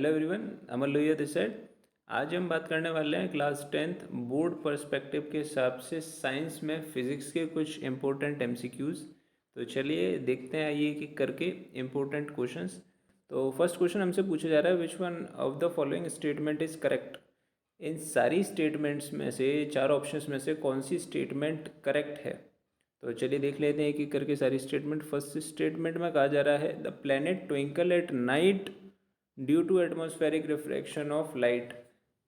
Hello everyone, Amar Lohia this side. आज हम बात करने वाले हैं क्लास 10th बोर्ड पर्सपेक्टिव के हिसाब से साइंस में फिज़िक्स के कुछ इम्पोर्टेंट एमसीक्यूज़। तो चलिए देखते हैं आइए कि करके इम्पोर्टेंट क्वेश्चंस। तो फर्स्ट क्वेश्चन हमसे पूछा जा रहा है, which one of the following statement is correct. इन सारी स्टेटमेंट्स में से, चार ऑप्शंस में से कौन सी स्टेटमेंट करेक्ट है। तो चलिए देख लेते हैं एक एक करके सारी स्टेटमेंट। फर्स्ट स्टेटमेंट में कहा जा रहा है the planet twinkle at night due to atmospheric refraction of light.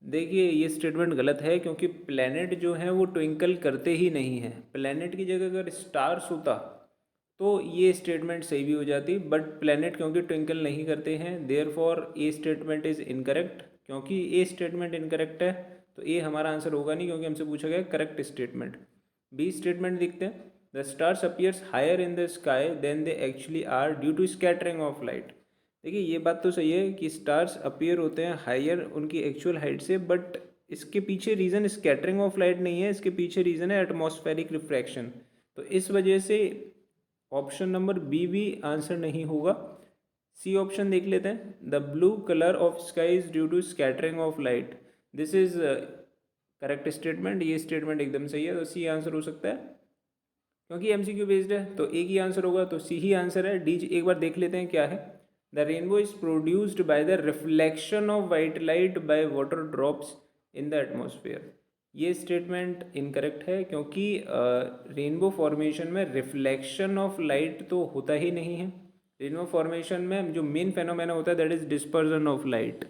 देखिए ये स्टेटमेंट गलत है, क्योंकि प्लैनेट जो है वो ट्विंकल करते ही नहीं है। प्लैनेट की जगह अगर स्टार्स होता तो ये स्टेटमेंट सही भी हो जाती, बट प्लैनेट क्योंकि ट्विंकल नहीं करते हैं, therefore A statement is incorrect. क्योंकि ए स्टेटमेंट इनकरेक्ट है तो ए हमारा आंसर होगा नहीं, क्योंकि हमसे पूछा गया करेक्ट स्टेटमेंट। बी स्टेटमेंट देखते हैं, the stars appears higher in the sky than they actually are due to scattering of light. देखिए ये बात तो सही है कि स्टार्स अपीयर होते हैं हायर उनकी एक्चुअल हाइट से, बट इसके पीछे रीज़न स्कैटरिंग ऑफ लाइट नहीं है, इसके पीछे रीज़न है एटमॉस्फेरिक रिफ्रैक्शन। तो इस वजह से ऑप्शन नंबर बी भी आंसर नहीं होगा। सी ऑप्शन देख लेते हैं, the blue colour of sky is due to scattering of light. This is correct statement, ये स्टेटमेंट एकदम सही है, तो सी आंसर हो सकता है। क्योंकि एमसीक्यू बेस्ड है तो एक ही आंसर होगा, तो सी ही आंसर है। डी एक बार देख लेते हैं क्या है। The rainbow is produced by the reflection of white light by water drops in the atmosphere. ये स्टेटमेंट इनकरेक्ट है, क्योंकि रेनबो फॉर्मेशन में रिफ्लेक्शन ऑफ लाइट तो होता ही नहीं है। रेनबो फॉर्मेशन में जो मेन फेनोमेना होता है that is dispersion of light.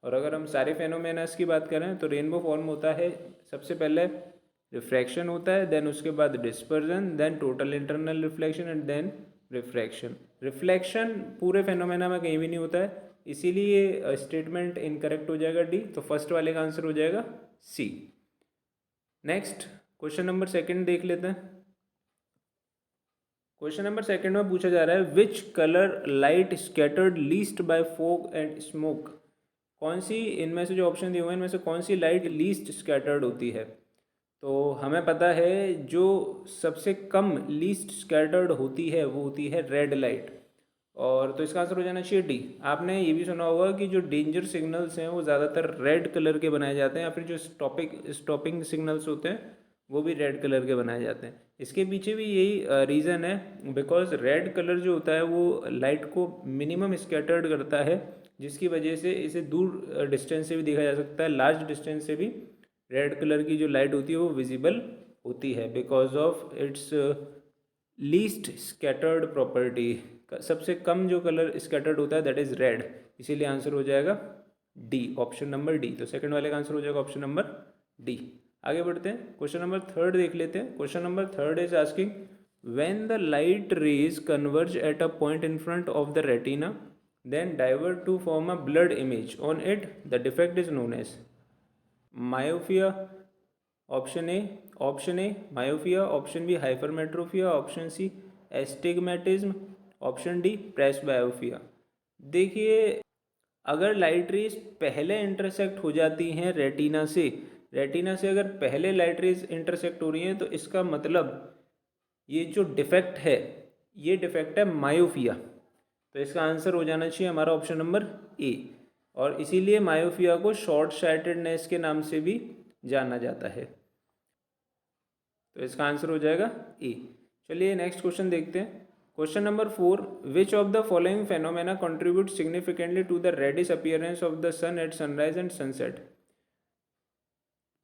और अगर हम सारे फेनोमेनास की बात करें तो रेनबो फॉर्म होता है, सबसे पहले रिफ्रैक्शन होता है, देन उसके बाद dispersion, then total internal reflection and then refraction. Reflection पूरे फेनोमेना में कहीं भी नहीं होता है, इसीलिए स्टेटमेंट इनकरेक्ट हो जाएगा डी। तो फर्स्ट वाले का आंसर हो जाएगा सी। नेक्स्ट क्वेश्चन नंबर सेकंड देख लेते हैं। क्वेश्चन नंबर सेकंड में पूछा जा रहा है which colour light scattered least by fog and smoke. कौन सी इनमें से जो ऑप्शन दिए हुए हैं इनमें से कौन सी लाइट लीस्ट स्कैटर्ड होती है। तो हमें पता है जो सबसे कम लीस्ट स्कैटर्ड होती है वो होती है रेड लाइट, और तो इसका आंसर हो जाना चाहिए डी। आपने ये भी सुना होगा कि जो डेंजर सिग्नल्स हैं वो ज़्यादातर रेड कलर के बनाए जाते हैं, या फिर जो स्टॉपिंग सिग्नल्स होते हैं वो भी रेड कलर के बनाए जाते हैं। इसके पीछे भी यही रीज़न है, बिकॉज रेड कलर जो होता है वो लाइट को मिनिमम स्कैटर्ड करता है, जिसकी वजह से इसे दूर डिस्टेंस से भी देखा जा सकता है, लार्ज डिस्टेंस से भी रेड कलर की जो लाइट होती है वो विजिबल होती है, because of its least scattered property. सबसे कम जो कलर स्कैटर्ड होता है दैट इज़ रेड, इसीलिए आंसर हो जाएगा डी, ऑप्शन नंबर डी। तो सेकंड वाले का आंसर हो जाएगा ऑप्शन नंबर डी। आगे बढ़ते हैं, क्वेश्चन नंबर थर्ड देख लेते हैं। Question number third is asking when the light rays converge at a point in front of the retina then divert to form a blurred image on it, the defect is known as myopia. Option A myopia, option B hypermetropia, option C astigmatism, option D presbyopia. देखिए अगर light rays पहले intersect हो जाती हैं retina से अगर पहले light rays intersect हो रही हैं तो इसका मतलब ये जो डिफेक्ट है ये डिफेक्ट है मायोपिया। तो इसका आंसर हो जाना चाहिए हमारा ऑप्शन नंबर ए, और इसीलिए मायोपिया को शॉर्ट साइटेडनेस के नाम से भी जाना जाता है। तो इसका आंसर हो जाएगा ए। चलिए नेक्स्ट क्वेश्चन देखते हैं। Question number 4, which of the following phenomena contribute significantly to the reddish appearance of the sun at sunrise and sunset.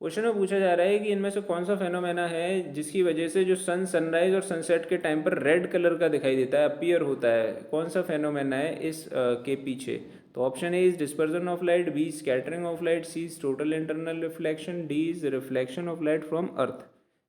Question में पूछा जा रहा है कि इनमें से कौन सा फेनोमेना है जिसकी वजह से जो सन सनराइज और सनसेट के टाइम पर रेड कलर का दिखाई देता है, अपीयर होता है, कौन सा फेनोमेना है इस के पीछे। तो option A is dispersion of light, B scattering of light, C is total internal reflection, D is reflection of light from earth.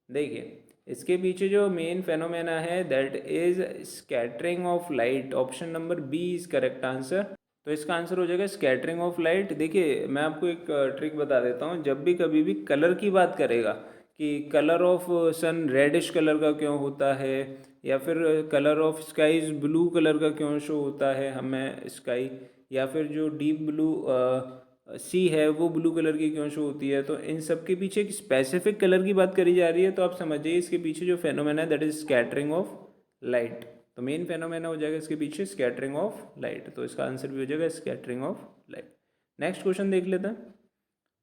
देखिए इसके पीछे जो मेन फेनोमेना है that is scattering of light, option number B is correct answer. तो इसका answer हो जाएगा scattering of light. देखिए मैं आपको एक ट्रिक बता देता हूँ, जब भी कभी भी कलर की बात करेगा कि colour of sun reddish colour का क्यों होता है, या फिर colour of sky blue colour का क्यों शो होता है हमें स्काई, या फिर जो डीप ब्लू सी है वो ब्लू कलर की क्यों शो होती है, तो इन सब के पीछे एक स्पेसिफिक कलर की बात करी जा रही है। तो आप समझिए इसके पीछे जो फेनोमेना है that is scattering of light. तो मेन फेनोमेना हो जाएगा इसके पीछे स्कैटरिंग ऑफ लाइट, तो इसका आंसर भी हो जाएगा scattering of light. Next question देख लेते हैं।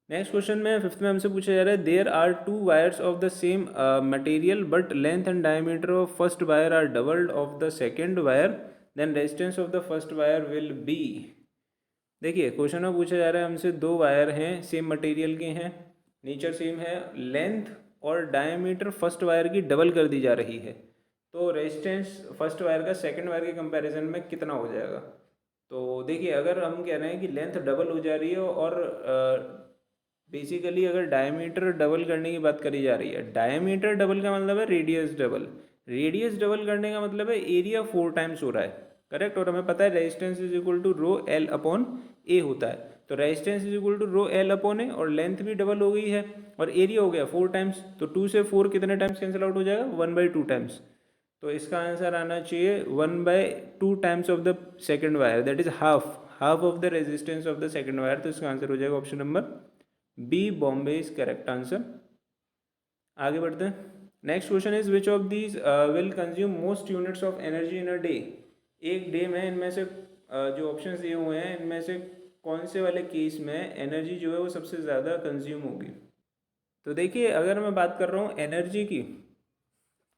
नेक्स्ट क्वेश्चन में फिफ्थ में हमसे पूछा जा रहा है, there are two wires of the same material but length and diameter of first wire are doubled of the second wire, then resistance of the first wire will be. देखिए question में पूछा जा रहा है हमसे, दो वायर हैं same material के हैं, नेचर सेम है, लेंथ और डायमीटर फर्स्ट वायर की डबल कर दी जा रही है, तो रेजिस्टेंस फर्स्ट वायर का सेकंड वायर के कंपैरिजन में कितना हो जाएगा। तो देखिए अगर हम कह रहे हैं कि लेंथ डबल हो जा रही है और बेसिकली अगर डायमीटर डबल करने की बात करी जा रही है, डायमीटर डबल का मतलब है रेडियस डबल, रेडियस डबल करने का मतलब है एरिया 4 टाइम्स हो रहा है, करेक्ट। और हमें पता है resistance is equal to rho L upon A होता है, तो resistance is equal to rho L upon A, और लेंथ भी डबल हो गई है और एरिया हो गया 4 टाइम्स, तो 2 से 4 कितने टाइम्स कैंसिल आउट हो जाएगा, 1/2 टाइम्स। तो इसका आंसर आना चाहिए 1/2 times of the second wire, that is half of the resistance of the second wire. तो इसका आंसर हो जाएगा ऑप्शन नंबर बी, बॉम्बे इज करेक्ट आंसर। आगे बढ़ते हैं। Next question is which of these will consume most units of energy in a day. एक day में इनमें से जो ऑप्शंस दिए हुए हैं इनमें से कौन से वाले केस में एनर्जी जो है वो सबसे ज़्यादा कंज्यूम होगी। तो देखिए अगर मैं बात कर रहा हूँ एनर्जी की,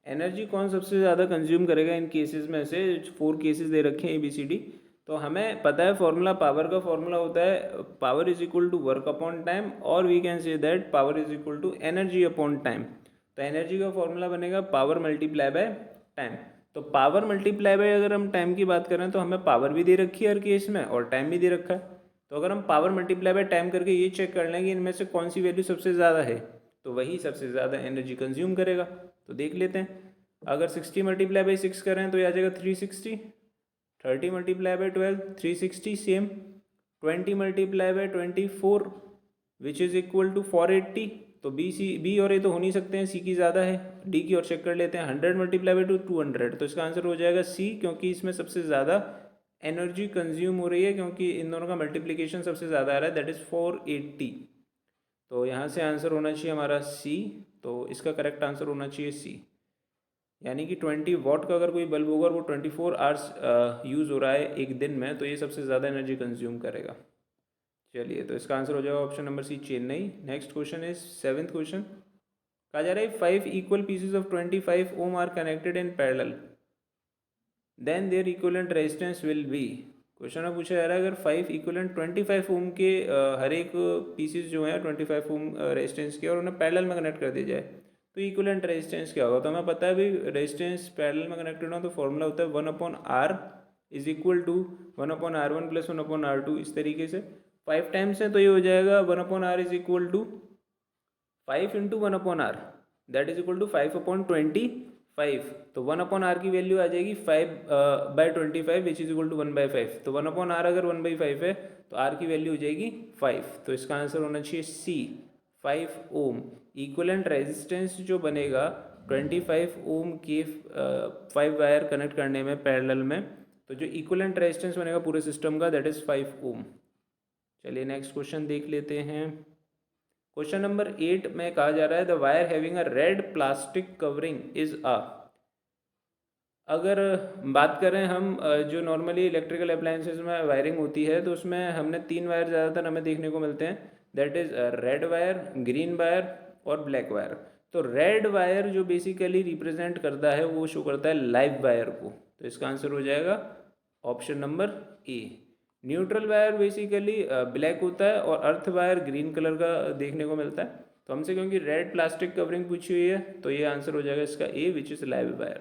एनर्जी कौन सबसे ज़्यादा कंज्यूम करेगा इन केसेस में से, 4 केसेस दे रखे हैं ABCD। तो हमें पता है फॉर्मूला, पावर का फॉर्मूला होता है power is equal to work upon time, और we can say that power is equal to energy upon time. तो एनर्जी का फॉर्मूला बनेगा पावर मल्टीप्लाई बाय टाइम। तो पावर मल्टीप्लाई बाय अगर हम टाइम की बात करें तो हमें पावर भी दे रखी है हर केस में और टाइम भी दे रखा है। तो अगर हम पावर मल्टीप्लाई बाय टाइम करके ये चेक कर लेंगे इनमें से कौन सी वैल्यू सबसे ज़्यादा है, तो वही सबसे ज़्यादा एनर्जी कंज्यूम करेगा। तो देख लेते हैं, अगर 60 मल्टीप्लाई बाई 6 करें तो ये आ जाएगा 360, 30 multiply by 12 360 same, 20 multiply by 24 which is equal to 480। तो बी और ए तो हो नहीं सकते हैं, सी की ज़्यादा है, डी की और चेक कर लेते हैं, 100 मल्टीप्लाई बाई 200। तो इसका आंसर हो जाएगा सी, क्योंकि इसमें सबसे ज़्यादा एनर्जी कंज्यूम हो रही है, क्योंकि इन दोनों का मल्टीप्लिकेशन सबसे ज़्यादा आ रहा है, दैट इज़ 480। तो यहाँ से आंसर होना चाहिए हमारा सी, तो इसका करेक्ट आंसर होना चाहिए सी। यानी कि 20 वॉट का अगर कोई बल्ब होगा और वो 24 आवर्स यूज़ हो रहा है एक दिन में, तो ये सबसे ज़्यादा एनर्जी कंज्यूम करेगा। चलिए तो इसका आंसर हो जाएगा ऑप्शन नंबर सी, चेन्नई। Next question is 7th question. कहा जा रहा है 5 equal pieces of 25 ohm are connected in parallel, then their equivalent resistance will be. Question में पूछा जा रहा है अगर 5 इक्विवेलेंट 25 ओम के हर एक पीसेज जो है 25 ओम रेजिस्टेंस के और उन्हें पैरेलल में कनेक्ट कर दिया जाए तो इक्विवेलेंट रेजिस्टेंस क्या होगा। तो हमें पता है भाई रेजिस्टेंस पैरेलल में कनेक्टेड हो तो फॉर्मूला होता है 1/R is equal to 1/R1 plus 1/R2। इस तरीके से 5 टाइम्स है तो ये हो जाएगा 1/R is equal to 5 into 1/R, that is equal to 5/25। तो 1/R की वैल्यू आ जाएगी 5/25 विच इज इक्वल टू 1/5। तो 1/R अगर 1/5 है तो R की वैल्यू हो जाएगी 5। तो इसका आंसर होना चाहिए सी, 5 ओम। इक्विवेलेंट रेजिस्टेंस जो बनेगा 25 ओम के 5 वायर कनेक्ट करने में पैरेलल में, तो जो इक्विवेलेंट रेजिस्टेंस बनेगा पूरे सिस्टम का दैट इज़ 5 ओम। चलिए नेक्स्ट क्वेश्चन देख लेते हैं। क्वेश्चन नंबर 8 में कहा जा रहा है the wire having a red plastic covering is a. अगर बात करें हम जो नॉर्मली इलेक्ट्रिकल अप्लायंसेज में वायरिंग होती है तो उसमें हमने 3 वायर ज़्यादातर हमें देखने को मिलते हैं, that is red wire, green wire और ब्लैक वायर। तो रेड वायर जो बेसिकली रिप्रेजेंट करता है वो शो करता है लाइव वायर को, तो इसका आंसर हो जाएगा ऑप्शन नंबर ए। न्यूट्रल वायर बेसिकली ब्लैक होता है और अर्थ वायर ग्रीन कलर का देखने को मिलता है। तो हमसे क्योंकि रेड प्लास्टिक कवरिंग पूछी हुई है तो ये आंसर हो जाएगा इसका A which is live wire.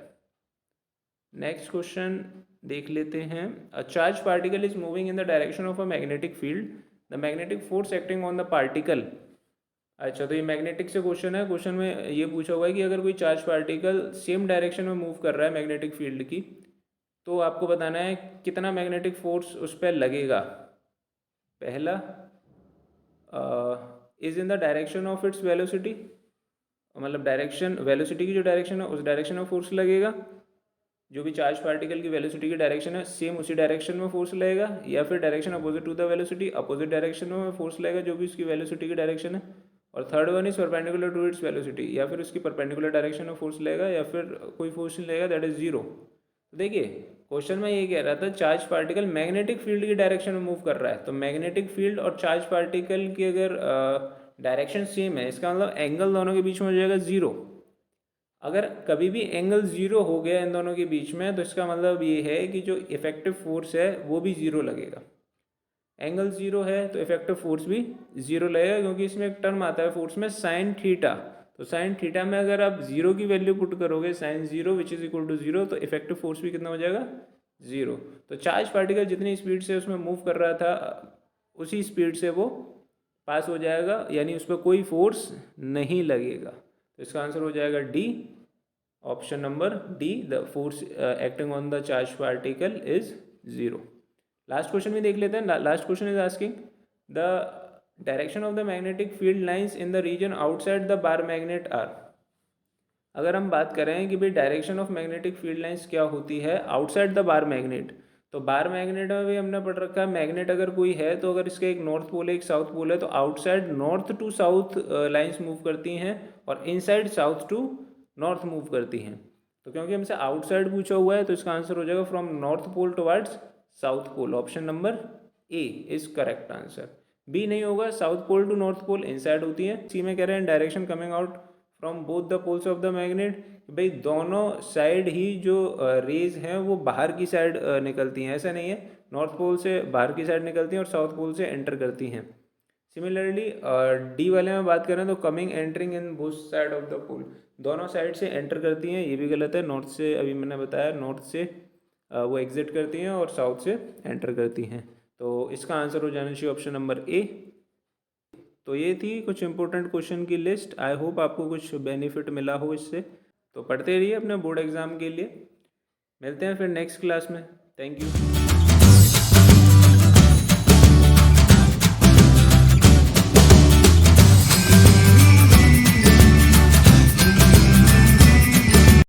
Next question देख लेते हैं। A charge particle is moving in the direction of a magnetic field, the magnetic force acting on the particle. अच्छा तो ये मैग्नेटिक से क्वेश्चन है। क्वेश्चन में ये पूछा हुआ है कि अगर कोई चार्ज पार्टिकल सेम डायरेक्शन में मूव कर रहा है मैग्नेटिक फील्ड की, तो आपको बताना है कितना मैग्नेटिक फोर्स उस पर लगेगा। पहला is in the direction of its velocity, मतलब डायरेक्शन वेलोसिटी की जो डायरेक्शन है उस डायरेक्शन में फोर्स लगेगा। जो भी चार्ज पार्टिकल की वेलोसिटी की डायरेक्शन है सेम उसी डायरेक्शन में फोर्स लगेगा, या फिर direction opposite to the velocity, opposite direction में फोर्स लगेगा जो भी उसकी वेलोसिटी की डायरेक्शन है। और third one is perpendicular to its velocity, या फिर उसकी परपेंडिकुलर डायरेक्शन में फोर्स लगेगा या फिर कोई फोर्स नहीं लगेगा, दैट इज जीरो। तो देखिए क्वेश्चन में ये कह रहा था चार्ज पार्टिकल मैग्नेटिक फील्ड की डायरेक्शन में मूव कर रहा है, तो मैग्नेटिक फील्ड और चार्ज पार्टिकल की अगर डायरेक्शन सेम है, इसका मतलब एंगल दोनों के बीच में हो जाएगा ज़ीरो। अगर कभी भी एंगल ज़ीरो हो गया इन दोनों के बीच में, तो इसका मतलब ये है कि जो इफेक्टिव फोर्स है वो भी ज़ीरो लगेगा। एंगल ज़ीरो है तो इफेक्टिव फोर्स भी ज़ीरो लगेगा, क्योंकि इसमें एक टर्म आता है फोर्स में साइन थीटा। तो साइन थीटा में अगर आप ज़ीरो की वैल्यू पुट करोगे, sine zero which is equal to zero, तो इफेक्टिव फोर्स भी कितना हो जाएगा, ज़ीरो। तो चार्ज पार्टिकल जितनी स्पीड से उसमें मूव कर रहा था उसी स्पीड से वो पास हो जाएगा, यानी उस पर कोई फोर्स नहीं लगेगा। तो इसका आंसर हो जाएगा D, option number D, the force acting on the charge particle is zero. Last question भी देख लेते हैं। Last question is asking the direction of the magnetic field lines in the region outside the bar magnet are. अगर हम बात करें कि भाई direction of magnetic field lines क्या होती है आउटसाइड द बार मैग्नेट, तो बार मैग्नेट में भी हमने पढ़ रखा है, मैग्नेट अगर कोई है तो अगर इसका एक नॉर्थ पोल है एक साउथ पोल है, तो outside north to south lines move करती हैं और inside south to north move करती हैं। तो क्योंकि हमसे आउटसाइड पूछा हुआ है तो इसका आंसर हो जाएगा from north pole towards south pole. Option number A is correct answer. B नहीं होगा, south pole to north pole inside होती है। सी में कह रहे हैं direction coming out from both the poles of the magnet, भाई दोनों साइड ही जो रेज हैं वो बाहर की साइड निकलती हैं, ऐसा नहीं है, नॉर्थ पोल से बाहर की साइड निकलती हैं और साउथ पोल से एंटर करती हैं। सिमिलरली डी वाले में बात करें तो coming entering in both side of the pole, दोनों साइड से एंटर करती हैं, ये भी गलत है। नॉर्थ से अभी मैंने बताया नॉर्थ से वो एग्जिट करती हैं और साउथ से एंटर करती हैं। तो इसका आंसर हो जाना चाहिए ऑप्शन नंबर ए। तो ये थी कुछ इंपॉर्टेंट क्वेश्चन की लिस्ट। आई होप आपको कुछ बेनिफिट मिला हो इससे। तो पढ़ते रहिए अपने बोर्ड एग्ज़ाम के लिए। मिलते हैं फिर नेक्स्ट क्लास में। Thank you.